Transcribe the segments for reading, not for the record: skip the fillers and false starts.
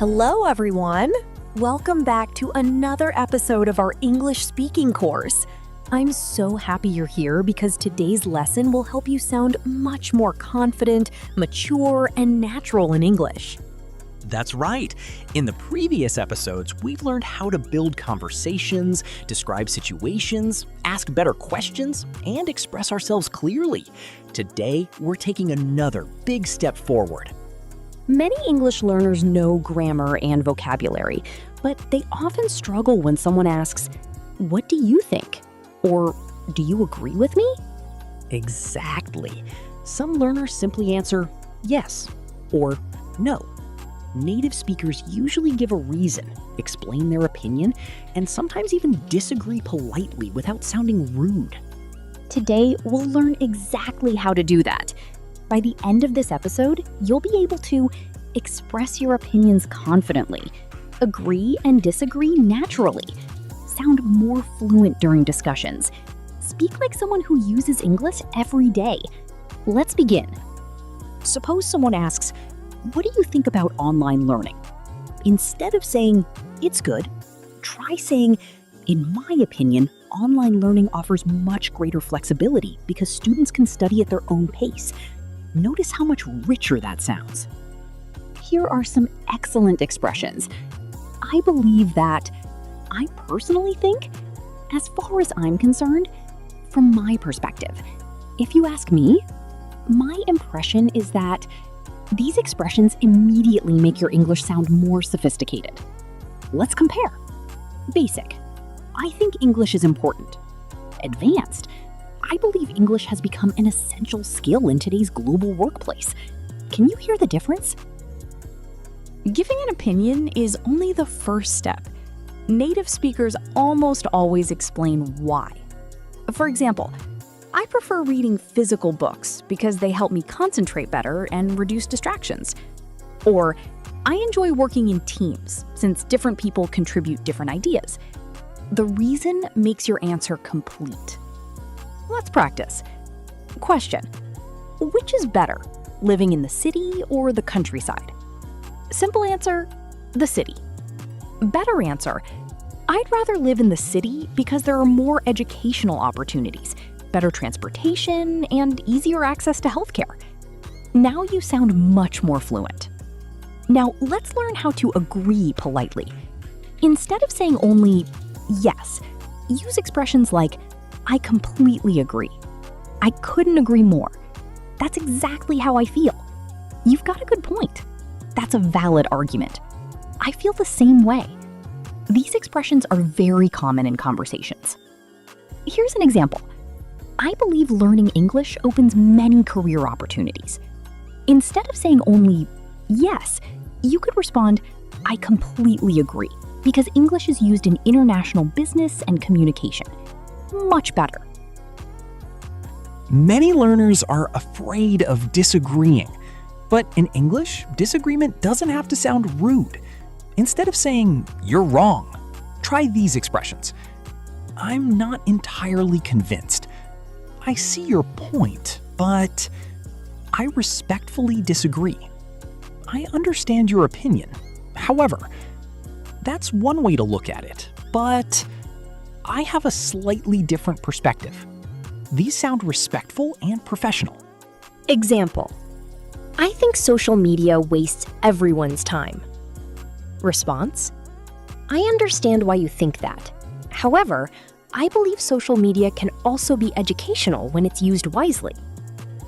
Hello, everyone. Welcome back to another episode of our English speaking course. I'm so happy you're here because today's lesson will help you sound much more confident, mature, and natural in English. That's right. In the previous episodes, we've learned how to build conversations, describe situations, ask better questions, and express ourselves clearly. Today, we're taking another big step forward. Many English learners know grammar and vocabulary, but they often struggle when someone asks, "What do you think?" Or, "Do you agree with me?" Exactly. Some learners simply answer yes or no. Native speakers usually give a reason, explain their opinion, and sometimes even disagree politely without sounding rude. Today, we'll learn exactly how to do that. By the end of this episode, you'll be able to express your opinions confidently, agree and disagree naturally, sound more fluent during discussions, speak like someone who uses English every day. Let's begin. Suppose someone asks, "What do you think about online learning?" Instead of saying, "It's good," try saying, "In my opinion, online learning offers much greater flexibility because students can study at their own pace." Notice how much richer that sounds. Here are some excellent expressions. I believe that. I personally think. As far as I'm concerned, from my perspective. If you ask me, my impression is that these expressions immediately make your English sound more sophisticated. Let's compare. Basic. I think English is important. Advanced. I believe English has become an essential skill in today's global workplace. Can you hear the difference? Giving an opinion is only the first step. Native speakers almost always explain why. For example, I prefer reading physical books because they help me concentrate better and reduce distractions. Or, I enjoy working in teams since different people contribute different ideas. The reason makes your answer complete. Let's practice. Question: which is better, living in the city or the countryside? Simple answer: the city. Better answer: I'd rather live in the city because there are more educational opportunities, better transportation, and easier access to healthcare. Now you sound much more fluent. Now let's learn how to agree politely. Instead of saying only yes, use expressions like, "I completely agree." "I couldn't agree more." "That's exactly how I feel." "You've got a good point." "That's a valid argument." "I feel the same way." These expressions are very common in conversations. Here's an example. I believe learning English opens many career opportunities. Instead of saying only yes, you could respond, "I completely agree," because English is used in international business and communication. Much better. Many learners are afraid of disagreeing. But in English, disagreement doesn't have to sound rude. Instead of saying, "You're wrong," try these expressions. "I'm not entirely convinced." "I see your point, but I respectfully disagree." "I understand your opinion. However," that's one way to look at it, but I have a slightly different perspective. These sound respectful and professional. Example: I think social media wastes everyone's time. Response: I understand why you think that. However, I believe social media can also be educational when it's used wisely.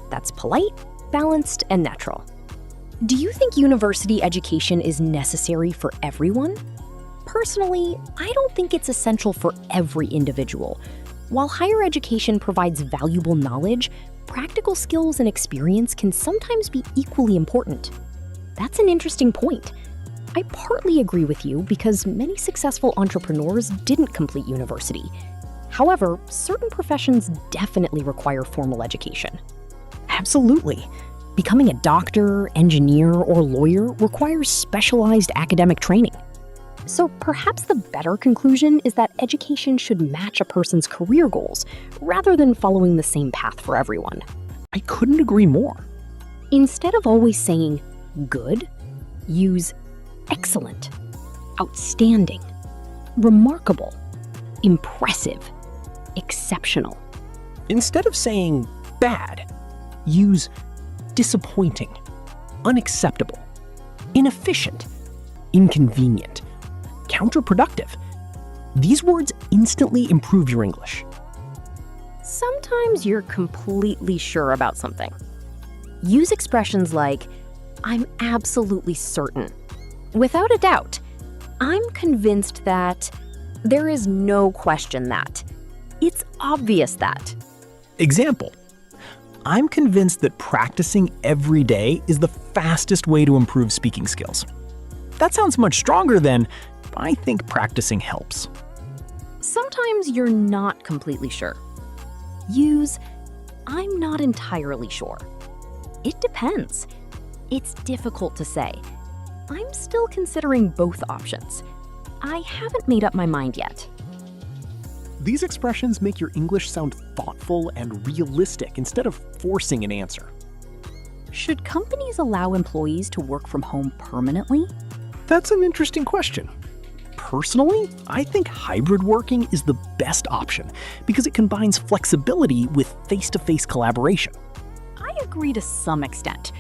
That's polite, balanced, and natural. Do you think university education is necessary for everyone? Personally, I don't think it's essential for every individual. While higher education provides valuable knowledge, practical skills and experience can sometimes be equally important. That's an interesting point. I partly agree with you because many successful entrepreneurs didn't complete university. However, certain professions definitely require formal education. Absolutely. Becoming a doctor, engineer, or lawyer requires specialized academic training. So perhaps the better conclusion is that education should match a person's career goals rather than following the same path for everyone. I couldn't agree more. Instead of always saying good, use excellent, outstanding, remarkable, impressive, exceptional. Instead of saying bad, use disappointing, unacceptable, inefficient, inconvenient, counterproductive. These words instantly improve your English. Sometimes you're completely sure about something. Use expressions like, I'm absolutely certain. Without a doubt, I'm convinced that. There is no question that. It's obvious that. Example: I'm convinced that practicing every day is the fastest way to improve speaking skills. That sounds much stronger than, I think practicing helps. Sometimes you're not completely sure. Use, I'm not entirely sure. It depends. It's difficult to say. I'm still considering both options. I haven't made up my mind yet. These expressions make your English sound thoughtful and realistic instead of forcing an answer. Should companies allow employees to work from home permanently? That's an interesting question. Personally, I think hybrid working is the best option because it combines flexibility with face-to-face collaboration. I agree to some extent.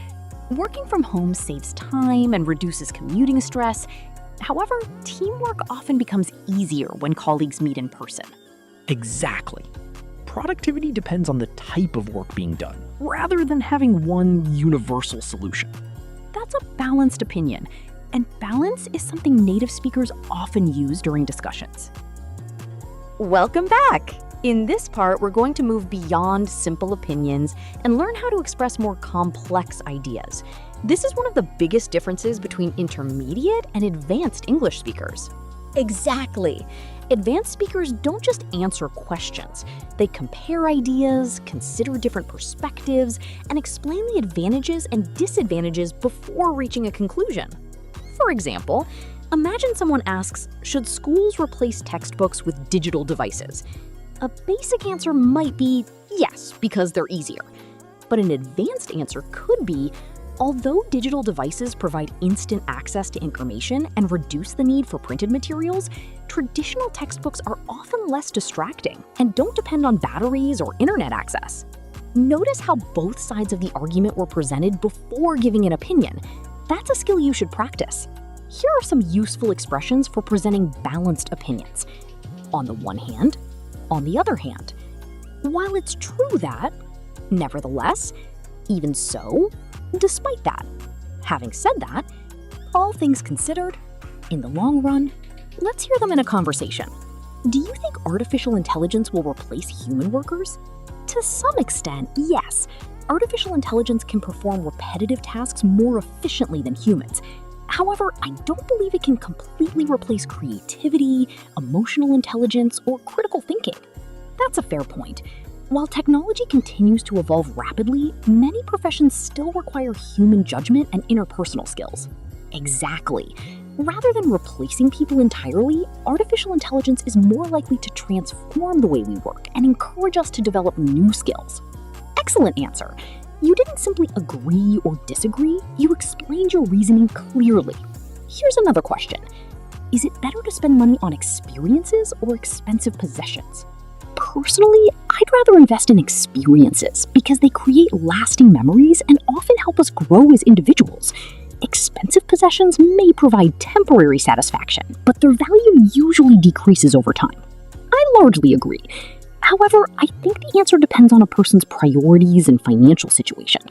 Working from home saves time and reduces commuting stress. However, teamwork often becomes easier when colleagues meet in person. Exactly. Productivity depends on the type of work being done, rather than having one universal solution. That's a balanced opinion, and balance is something native speakers often use during discussions. Welcome back! In this part, we're going to move beyond simple opinions and learn how to express more complex ideas. This is one of the biggest differences between intermediate and advanced English speakers. Exactly. Advanced speakers don't just answer questions. They compare ideas, consider different perspectives, and explain the advantages and disadvantages before reaching a conclusion. For example, imagine someone asks, should schools replace textbooks with digital devices? A basic answer might be yes, because they're easier. But an advanced answer could be, although digital devices provide instant access to information and reduce the need for printed materials, traditional textbooks are often less distracting and don't depend on batteries or internet access. Notice how both sides of the argument were presented before giving an opinion. That's a skill you should practice. Here are some useful expressions for presenting balanced opinions. On the one hand, on the other hand. While it's true that, nevertheless, even so, despite that. Having said that, all things considered, in the long run, let's hear them in a conversation. Do you think artificial intelligence will replace human workers? To some extent, yes. Artificial intelligence can perform repetitive tasks more efficiently than humans. However, I don't believe it can completely replace creativity, emotional intelligence, or critical thinking. That's a fair point. While technology continues to evolve rapidly, many professions still require human judgment and interpersonal skills. Exactly. Rather than replacing people entirely, artificial intelligence is more likely to transform the way we work and encourage us to develop new skills. Excellent answer. You didn't simply agree or disagree, you explained your reasoning clearly. Here's another question. Is it better to spend money on experiences or expensive possessions? Personally, I'd rather invest in experiences because they create lasting memories and often help us grow as individuals. Expensive possessions may provide temporary satisfaction, but their value usually decreases over time. I largely agree. However, I think the answer depends on a person's priorities and financial situation.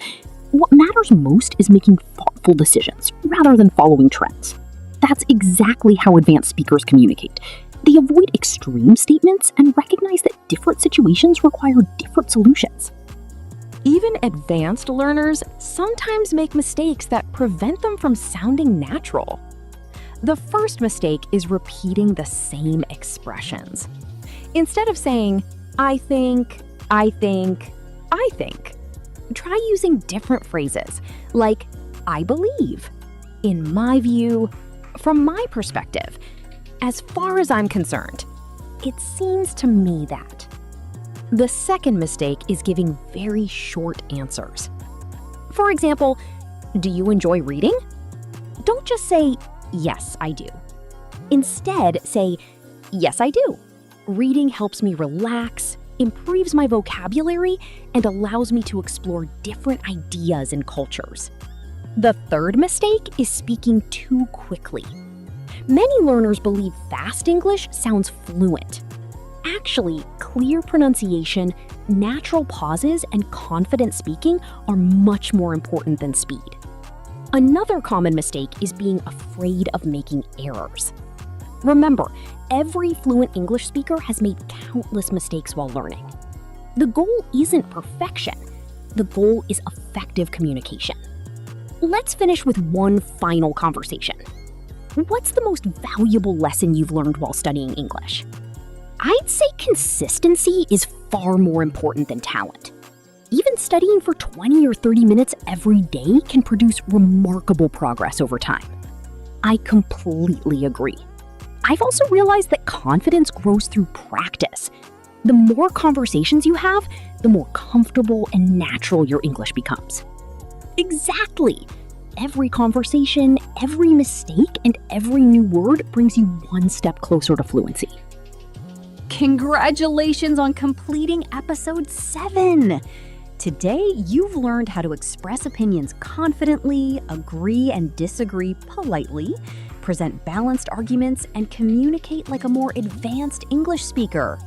What matters most is making thoughtful decisions rather than following trends. That's exactly how advanced speakers communicate. They avoid extreme statements and recognize that different situations require different solutions. Even advanced learners sometimes make mistakes that prevent them from sounding natural. The first mistake is repeating the same expressions. Instead of saying, I think, try using different phrases like, I believe, in my view, from my perspective, as far as I'm concerned. It seems to me that. The second mistake is giving very short answers. For example, do you enjoy reading? Don't just say, yes, I do. Instead, say, yes, I do. Reading helps me relax, improves my vocabulary, and allows me to explore different ideas and cultures. The third mistake is speaking too quickly. Many learners believe fast English sounds fluent. Actually, clear pronunciation, natural pauses, and confident speaking are much more important than speed. Another common mistake is being afraid of making errors. Remember, every fluent English speaker has made countless mistakes while learning. The goal isn't perfection. The goal is effective communication. Let's finish with one final conversation. What's the most valuable lesson you've learned while studying English? I'd say consistency is far more important than talent. Even studying for 20 or 30 minutes every day can produce remarkable progress over time. I completely agree. I've also realized that confidence grows through practice. The more conversations you have, the more comfortable and natural your English becomes. Exactly! Every conversation, every mistake, and every new word brings you one step closer to fluency. Congratulations on completing episode 7! Today, you've learned how to express opinions confidently, agree and disagree politely, present balanced arguments, and communicate like a more advanced English speaker.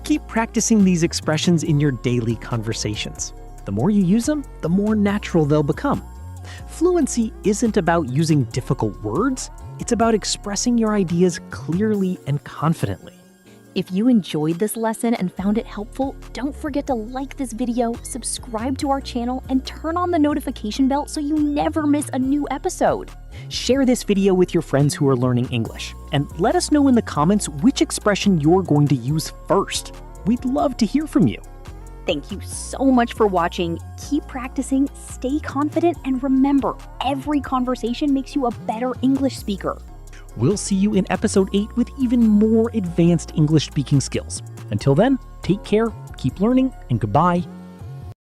Keep practicing these expressions in your daily conversations. The more you use them, the more natural they'll become. Fluency isn't about using difficult words, it's about expressing your ideas clearly and confidently. If you enjoyed this lesson and found it helpful, don't forget to like this video, subscribe to our channel, and turn on the notification bell so you never miss a new episode. Share this video with your friends who are learning English, and let us know in the comments which expression you're going to use first. We'd love to hear from you. Thank you so much for watching. Keep practicing, stay confident, and remember, every conversation makes you a better English speaker. We'll see you in episode 8 with even more advanced English speaking skills. Until then, take care, keep learning, and goodbye.